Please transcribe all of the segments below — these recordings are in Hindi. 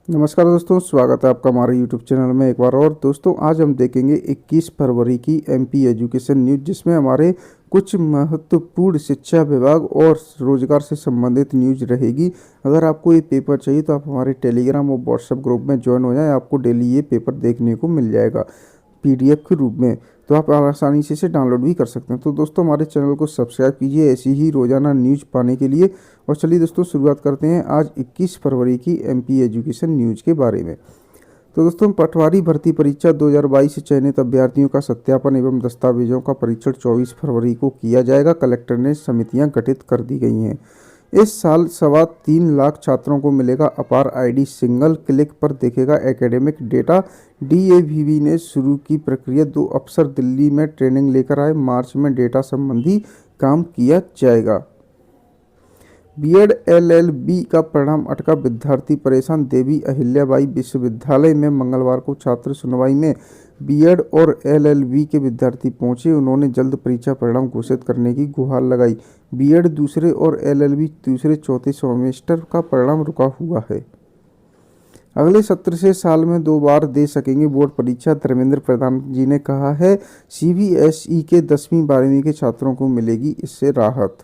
नमस्कार दोस्तों, स्वागत है आपका हमारे YouTube चैनल में एक बार और। दोस्तों आज हम देखेंगे 21 फरवरी की एमपी एजुकेशन न्यूज़, जिसमें हमारे कुछ महत्वपूर्ण शिक्षा विभाग और रोजगार से संबंधित न्यूज़ रहेगी। अगर आपको ये पेपर चाहिए तो आप हमारे टेलीग्राम और व्हाट्सएप ग्रुप में ज्वाइन हो जाएं। आपको डेली ये पेपर देखने को मिल जाएगा पीडीएफ के रूप में, तो आप आसानी से इसे डाउनलोड भी कर सकते हैं। तो दोस्तों हमारे चैनल को सब्सक्राइब कीजिए ऐसी ही रोजाना न्यूज़ पाने के लिए। और चलिए दोस्तों शुरुआत करते हैं आज 21 फरवरी की एमपी एजुकेशन न्यूज़ के बारे में। तो दोस्तों पटवारी भर्ती परीक्षा 2022 से चयनित अभ्यर्थियों का सत्यापन एवं दस्तावेजों का परीक्षण 24 फरवरी को किया जाएगा। कलेक्टर ने समितियां गठित कर दी गई हैं। इस साल 3.25 लाख छात्रों को मिलेगा अपार आईडी, सिंगल क्लिक पर देखेगा एकेडमिक डेटा। डीएवीवी ने शुरू की प्रक्रिया, 2 अफसर दिल्ली में ट्रेनिंग लेकर आए। मार्च में डेटा संबंधी काम किया जाएगा। बीएड एलएलबी का परिणाम अटका, विद्यार्थी परेशान। देवी अहिल्याबाई विश्वविद्यालय में मंगलवार को छात्र सुनवाई में बीएड और एलएलबी के विद्यार्थी पहुंचे। उन्होंने जल्द परीक्षा परिणाम घोषित करने की गुहार लगाई। बीएड दूसरे और एलएलबी तीसरे चौथे सेमेस्टर का परिणाम रुका हुआ है। अगले सत्र से साल में 2 बार दे सकेंगे बोर्ड परीक्षा, धर्मेंद्र प्रधान जी ने कहा है। सीबीएसई के 10वीं 12वीं के छात्रों को मिलेगी इससे राहत।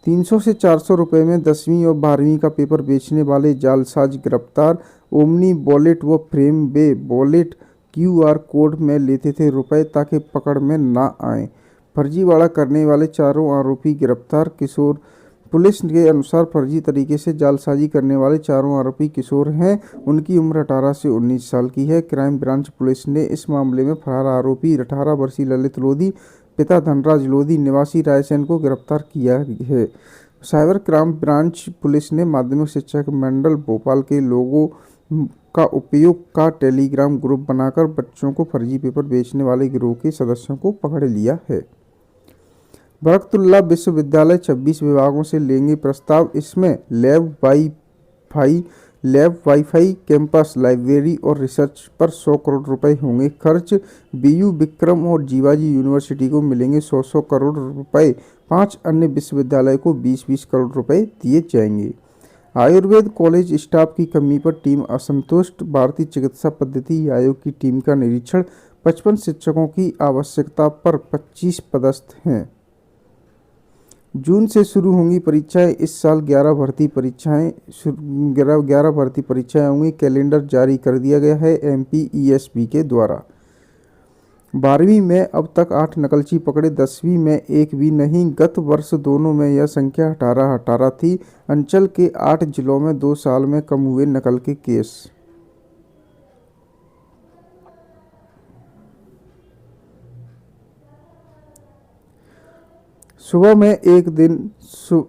300 से 400 रुपये में 10वीं और 12वीं का पेपर बेचने वाले जालसाज गिरफ्तार। ओमनी वॉलेट व फ्रेम वे वॉलेट क्यूआर कोड में लेते थे रुपए ताकि पकड़ में ना आए। फर्जीवाड़ा करने वाले 4 आरोपी गिरफ्तार। किशोर पुलिस के अनुसार फर्जी तरीके से जालसाजी करने वाले 4 आरोपी किशोर हैं। उनकी उम्र 18 से 19 साल की है। क्राइम ब्रांच पुलिस ने इस मामले में फरार आरोपी 18 वर्षीय ललित लोधी, पिता धनराज लोधी, निवासी रायसेन को गिरफ्तार किया है। साइबर क्राइम ब्रांच पुलिस ने माध्यमिक शिक्षक मंडल भोपाल के लोगों का उपयोग का टेलीग्राम ग्रुप बनाकर बच्चों को फर्जी पेपर बेचने वाले गिरोह के सदस्यों को पकड़ लिया है। बरकतुल्लाह विश्वविद्यालय 26 विभागों से लेंगे प्रस्ताव। इसमें लैब वाईफाई, कैंपस लाइब्रेरी और रिसर्च पर 100 करोड़ रुपए होंगे खर्च। बीयू, विक्रम और जीवाजी यूनिवर्सिटी को मिलेंगे 100 करोड़ रुपए। 5 अन्य विश्वविद्यालय को 20-20 करोड़ रुपए दिए जाएंगे। आयुर्वेद कॉलेज स्टाफ की कमी पर टीम असंतुष्ट। भारतीय चिकित्सा पद्धति आयोग की टीम का निरीक्षण। 55 शिक्षकों की आवश्यकता पर 25 पदस्थ हैं। जून से शुरू होंगी परीक्षाएं। इस साल 11 भर्ती परीक्षाएं होंगी। कैलेंडर जारी कर दिया गया है एमपीईएसबी के द्वारा। 12वीं में अब तक 8 नकलची पकड़े, 10वीं में एक भी नहीं। गत वर्ष दोनों में यह संख्या 18 थी। अंचल के 8 जिलों में 2 साल में कम हुए नकल के केस।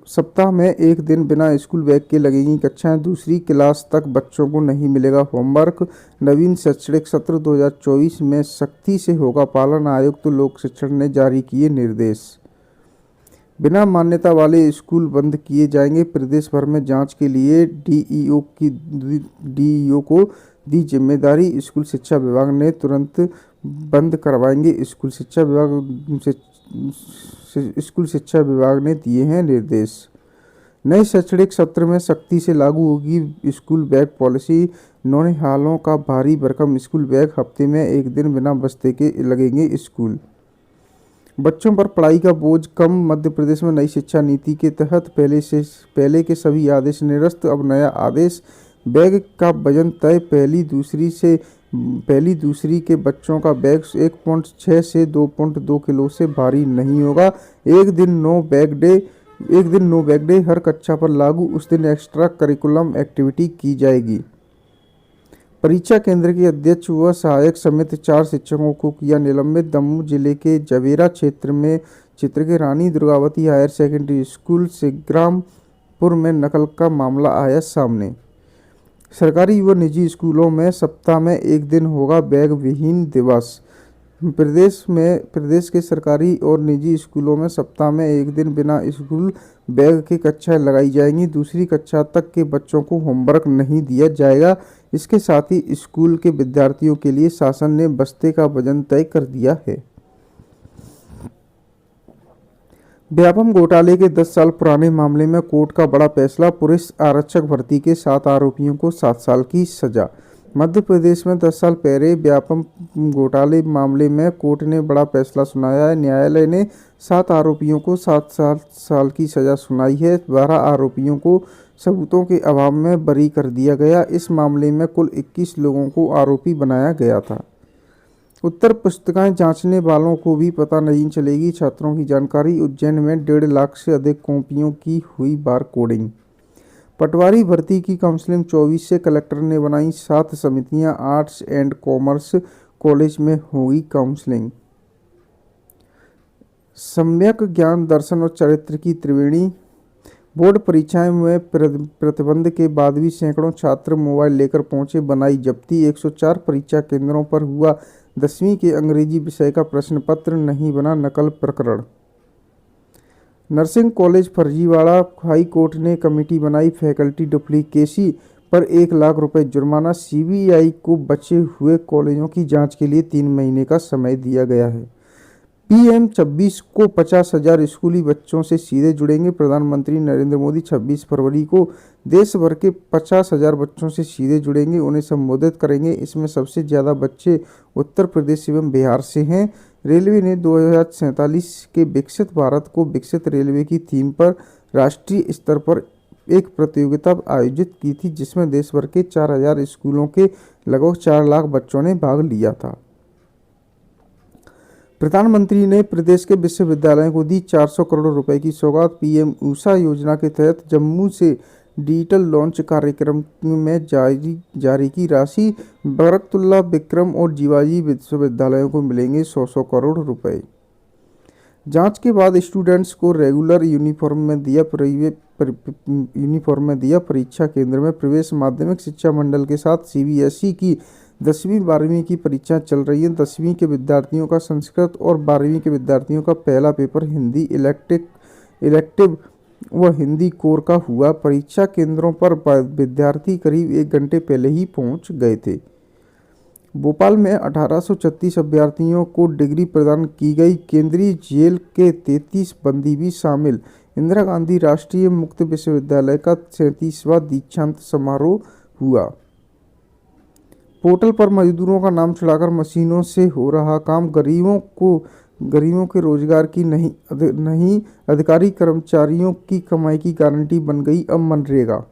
सप्ताह में एक दिन बिना स्कूल बैग के लगेंगी कक्षाएं। दूसरी क्लास तक बच्चों को नहीं मिलेगा होमवर्क। नवीन शैक्षणिक सत्र 2024 में सख्ती से होगा पालन। आयुक्त लोक शिक्षण ने जारी किए निर्देश। बिना मान्यता वाले स्कूल बंद किए जाएंगे। प्रदेश भर में जांच के लिए डीईओ को दी जिम्मेदारी। स्कूल शिक्षा विभाग ने तुरंत बंद करवाएंगे। स्कूल शिक्षा विभाग ने दिए हैं निर्देश। नए शैक्षणिक सत्र में सख्ती से लागू होगी स्कूल बैग पॉलिसी। नौनिहालों का भारी भरकम स्कूल बैग। हफ्ते में एक दिन बिना बस्ते के लगेंगे स्कूल। बच्चों पर पढ़ाई का बोझ कम। मध्य प्रदेश में नई शिक्षा नीति के तहत पहले के सभी आदेश निरस्त। अब नया आदेश। बैग का वजन तय। पहली दूसरी के बच्चों का बैग 1.6 से 2.2 किलो से भारी नहीं होगा। एक दिन नो बैग डे हर कक्षा पर लागू। उस दिन एक्स्ट्रा करिकुलम एक्टिविटी की जाएगी। परीक्षा केंद्र के अध्यक्ष व सहायक समेत 4 शिक्षकों को किया निलंबित। दमोह जिले के जवेरा क्षेत्र के Rani Durgavati higher secondary school से ग्रामपुर में नकल का मामला आया सामने। सरकारी व निजी स्कूलों में सप्ताह में एक दिन होगा बैग विहीन दिवस। प्रदेश के सरकारी और निजी स्कूलों में सप्ताह में एक दिन बिना स्कूल बैग के कक्षाएं लगाई जाएंगी। दूसरी कक्षा तक के बच्चों को होमवर्क नहीं दिया जाएगा। इसके साथ ही स्कूल के विद्यार्थियों के लिए शासन ने बस्ते का वजन तय कर दिया है। व्यापम घोटाले के 10 साल पुराने मामले में कोर्ट का बड़ा फैसला, पुलिस आरक्षक भर्ती के 7 आरोपियों को 7 साल की सजा। मध्य प्रदेश में 10 साल पहले व्यापम घोटाले मामले में कोर्ट ने बड़ा फैसला सुनाया है। न्यायालय ने 7 आरोपियों को 7 साल की सजा सुनाई है। 12 आरोपियों को सबूतों के अभाव में बरी कर दिया गया। इस मामले में कुल 21 लोगों को आरोपी बनाया गया था। उत्तर पुस्तिकाएं जांचने वालों को भी पता नहीं चलेगी छात्रों की जानकारी। उज्जैन में 1.5 लाख से अधिक कॉपियों की हुई बार कोडिंग। पटवारी भर्ती की काउंसलिंग 24 से, कलेक्टर ने बनाई 7 समितियां। आर्ट्स एंड कॉमर्स कॉलेज में होगी काउंसलिंग। सम्यक ज्ञान, दर्शन और चरित्र की त्रिवेणी। बोर्ड परीक्षाएं में प्रतिबंध के बाद भी सैकड़ों छात्र मोबाइल लेकर पहुंचे, बनाई जब्ती। 104 परीक्षा केंद्रों पर हुआ 10वीं के अंग्रेजी विषय का प्रश्न पत्र, नहीं बना नकल प्रकरण। नर्सिंग कॉलेज फर्जीवाड़ा, हाई कोर्ट ने कमेटी बनाई। फैकल्टी डुप्लीकेसी पर 1 लाख रुपए जुर्माना। सीबीआई को बचे हुए कॉलेजों की जांच के लिए 3 महीने का समय दिया गया है। पीएम 26 को 50,000 स्कूली बच्चों से सीधे जुड़ेंगे। प्रधानमंत्री नरेंद्र मोदी 26 फरवरी को देश भर के 50,000 बच्चों से सीधे जुड़ेंगे, उन्हें संबोधित करेंगे। इसमें सबसे ज़्यादा बच्चे उत्तर प्रदेश एवं बिहार से हैं। रेलवे ने 2047 के विकसित भारत को विकसित रेलवे की थीम पर राष्ट्रीय स्तर पर एक प्रतियोगिता आयोजित की थी, जिसमें देश भर के 4,000 स्कूलों के लगभग 4 लाख बच्चों ने भाग लिया था। प्रधानमंत्री ने प्रदेश के विश्वविद्यालयों को दी 400 करोड़ रुपए की सौगात। पीएम ऊषा योजना के तहत जम्मू से डिजिटल लॉन्च कार्यक्रम में जारी की राशि। बरकतुल्ला, विक्रम और जीवाजी विश्वविद्यालयों को मिलेंगे 100 करोड़ रुपए। जांच के बाद स्टूडेंट्स को रेगुलर यूनिफॉर्म में दिया परीक्षा केंद्र में प्रवेश। माध्यमिक शिक्षा मंडल के साथ सीबीएसई की 10वीं 12वीं की परीक्षा चल रही है। 10वीं के विद्यार्थियों का संस्कृत और 12वीं के विद्यार्थियों का पहला पेपर हिंदी इलेक्टिव व हिंदी कोर का हुआ। परीक्षा केंद्रों पर विद्यार्थी करीब 1 घंटे पहले ही पहुंच गए थे। भोपाल में 1836 अभ्यर्थियों को डिग्री प्रदान की गई। केंद्रीय जेल के 33 बंदी भी शामिल। इंदिरा गांधी राष्ट्रीय मुक्त विश्वविद्यालय का 37वां दीक्षांत समारोह हुआ। पोर्टल पर मजदूरों का नाम चढ़ाकर मशीनों से हो रहा काम। गरीबों के रोजगार की नहीं अधिकारी कर्मचारियों की कमाई की गारंटी बन गई अब मनरेगा।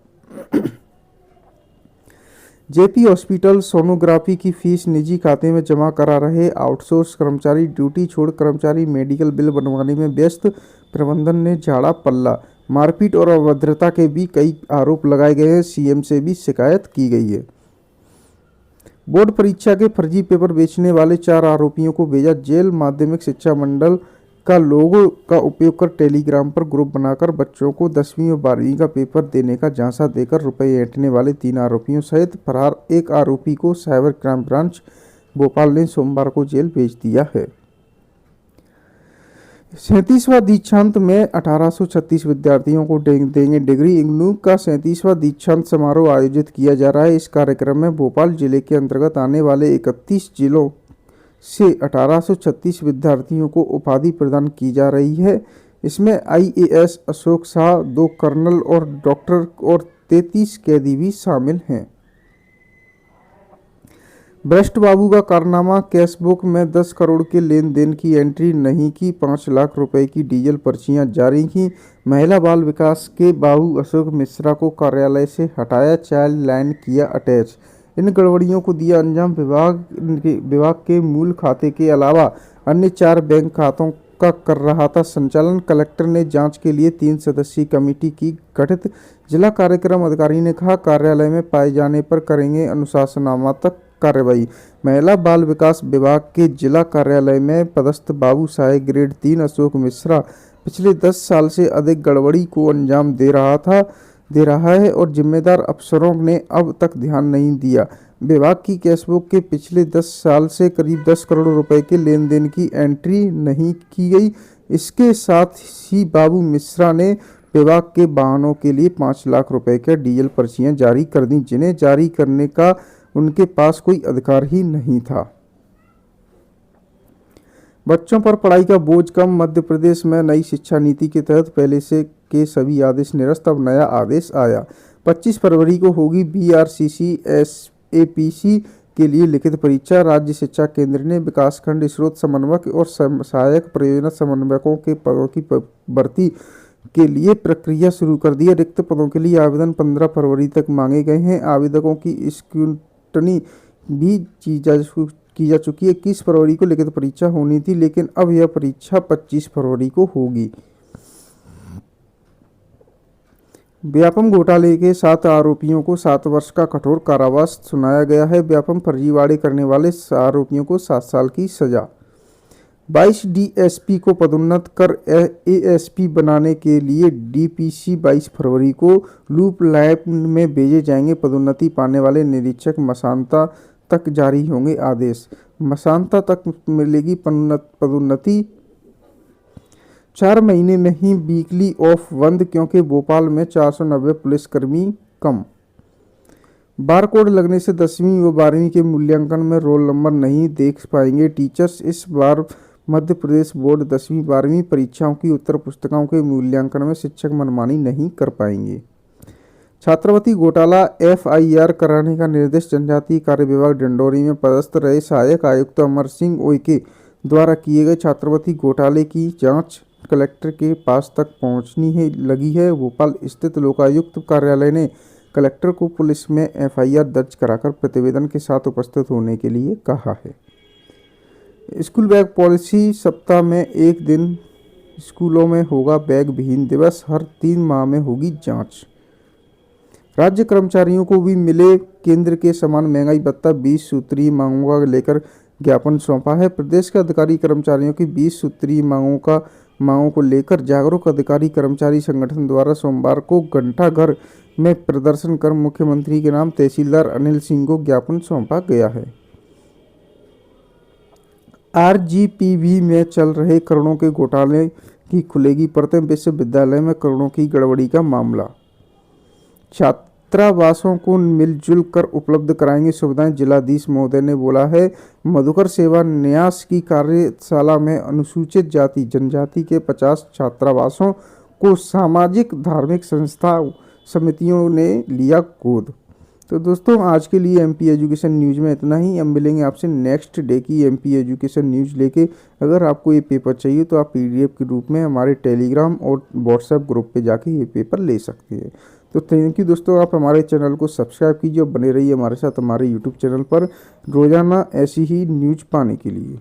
जेपी हॉस्पिटल सोनोग्राफी की फीस निजी खाते में जमा करा रहे आउटसोर्स कर्मचारी। ड्यूटी छोड़ कर्मचारी मेडिकल बिल बनवाने में व्यस्त, प्रबंधन ने झाड़ा पल्ला। मारपीट और अभद्रता के भी कई आरोप लगाए गए हैं। सीएम से भी शिकायत की गई है। बोर्ड परीक्षा के फर्जी पेपर बेचने वाले 4 आरोपियों को भेजा जेल। माध्यमिक शिक्षा मंडल का लोगो का उपयोग कर टेलीग्राम पर ग्रुप बनाकर बच्चों को 10वीं और 12वीं का पेपर देने का झांसा देकर रुपए ऐंठने वाले 3 आरोपियों सहित फरार एक आरोपी को साइबर क्राइम ब्रांच भोपाल ने सोमवार को जेल भेज दिया है। 37वां दीक्षांत में 1836 विद्यार्थियों को देंगे डिग्री। इग्नू का 37वां दीक्षांत समारोह आयोजित किया जा रहा है। इस कार्यक्रम में भोपाल जिले के अंतर्गत आने वाले 31 जिलों से 1836 विद्यार्थियों को उपाधि प्रदान की जा रही है। इसमें आईएएस अशोक शाह, 2 कर्नल और डॉक्टर और 33 कैदी भी शामिल हैं। भ्रष्ट बाबू का कारनामा, कैशबुक में 10 करोड़ के लेन देन की एंट्री नहीं की, 5 लाख रुपए की डीजल पर्चियां जारी की। महिला बाल विकास के बाबू अशोक मिश्रा को कार्यालय से हटाया, चाइल्ड लाइन किया अटैच। इन गड़बड़ियों को दिया अंजाम विभाग के मूल खाते के अलावा अन्य 4 बैंक खातों का कर रहा था संचालन। कलेक्टर ने जांच के लिए 3 सदस्यीय कमेटी की गठित। जिला कार्यक्रम अधिकारी ने कहा, कार्यालय में पाए जाने पर करेंगे अनुशासनात्मक कार्रवाई। महिला बाल विकास विभाग के जिला कार्यालय में पदस्थ बाबू साहे ग्रेड 3 अशोक मिश्रा पिछले 10 साल से अधिक गड़बड़ी को अंजाम दे रहा है और जिम्मेदार अफसरों ने अब तक ध्यान नहीं दिया। विभाग की कैशबुक के पिछले 10 साल से करीब 10 करोड़ रुपए के लेन देन की एंट्री नहीं की गई। इसके साथ ही बाबू मिश्रा ने विभाग के वाहनों के लिए 5 लाख रुपए के डीजल पर्चियां जारी कर दी, जिन्हें जारी करने का उनके पास कोई अधिकार ही नहीं था। बच्चों पर पढ़ाई का बोझ कम, मध्य प्रदेश में नई शिक्षा नीति के तहत पहले से के सभी आदेश निरस्त, अब नया आदेश आया। 25 फरवरी को होगी BRCC SAPC के लिए लिखित परीक्षा। राज्य शिक्षा केंद्र ने विकासखंड स्रोत समन्वयक और सहायक परियोजना समन्वयकों के पदों की भर्ती के लिए प्रक्रिया शुरू कर दी है। रिक्त पदों के लिए आवेदन 15 फरवरी तक मांगे गए हैं। आवेदकों की स्क्रूटनी भी की जा चुकी है। 21 फरवरी को लिखित परीक्षा होनी थी, लेकिन अब यह परीक्षा 25 फरवरी को होगी। व्यापम घोटाले के 7 आरोपियों को 7 वर्ष का कठोर कारावास सुनाया गया है। व्यापम फर्जीवाड़े करने वाले आरोपियों को 7 साल की सजा। 22 DSP को पदोन्नत कर ASP बनाने के लिए DPC 22 फरवरी को लूप लाइन में भेजे जाएंगे। पदोन्नति पाने वाले निरीक्षक मसांता तक जारी होंगे आदेश। मसांता तक मिलेगी पदोन्नति। 4 महीने में ही वीकली ऑफ बंद, क्योंकि भोपाल में 490 पुलिसकर्मी कम। बार कोड लगने से 10वीं व 12वीं के मूल्यांकन में रोल नंबर नहीं देख पाएंगे टीचर्स। इस बार मध्य प्रदेश बोर्ड 10वीं 12वीं परीक्षाओं की उत्तर पुस्तिकाओं के मूल्यांकन में शिक्षक मनमानी नहीं कर पाएंगे। छात्रवृत्ति घोटाला FIR कराने का निर्देश। जनजातीय कार्य विभाग डिंडोरी में पदस्थ रहे सहायक आयुक्त अमर सिंह उइके द्वारा किए गए छात्रवृत्ति घोटाले की जांच कलेक्टर के पास तक पहुंचनी लगी है। भोपाल स्थित लोकायुक्त कार्यालय ने कलेक्टर को पुलिस में FIR दर्ज कराकर प्रतिवेदन के साथ उपस्थित होने के लिए कहा है। School bag policy. सप्ताह में एक दिन स्कूलों में होगा बैग विहीन दिवस। हर 3 माह में होगी जांच। राज्य कर्मचारियों को भी मिले केंद्र के समान महंगाई भत्ता। 20 सूत्रीय मांगों का लेकर ज्ञापन सौंपा है। प्रदेश के अधिकारी कर्मचारियों की 20 सूत्रीय मांगों को लेकर जागरूक अधिकारी कर्मचारी संगठन द्वारा सोमवार को घंटाघर में प्रदर्शन कर मुख्यमंत्री के नाम तहसीलदार अनिल सिंह को ज्ञापन सौंपा गया है। RGPV में चल रहे करोड़ों के घोटाले की खुलेगी परतें। विश्वविद्यालय में करोड़ों की गड़बड़ी का मामला। छात्रावासों को मिलजुल कर उपलब्ध कराएंगे सुविधाएं, जिलाधीश महोदय ने बोला है। मधुकर सेवा न्यास की कार्यशाला में अनुसूचित जाति जनजाति के 50 छात्रावासों को सामाजिक धार्मिक संस्था समितियों ने लिया गोद। तो दोस्तों, आज के लिए MP एजुकेशन न्यूज़ में इतना ही। अब मिलेंगे आपसे नेक्स्ट डे की MP एजुकेशन न्यूज़ लेके। अगर आपको ये पेपर चाहिए तो आप PDF के रूप में हमारे टेलीग्राम और WhatsApp ग्रुप पे जाके ये पेपर ले सकते हैं। तो थैंक यू दोस्तों, आप हमारे चैनल को सब्सक्राइब कीजिए और बने रहिए हमारे साथ हमारे YouTube चैनल पर रोज़ाना ऐसी ही न्यूज़ पाने के लिए।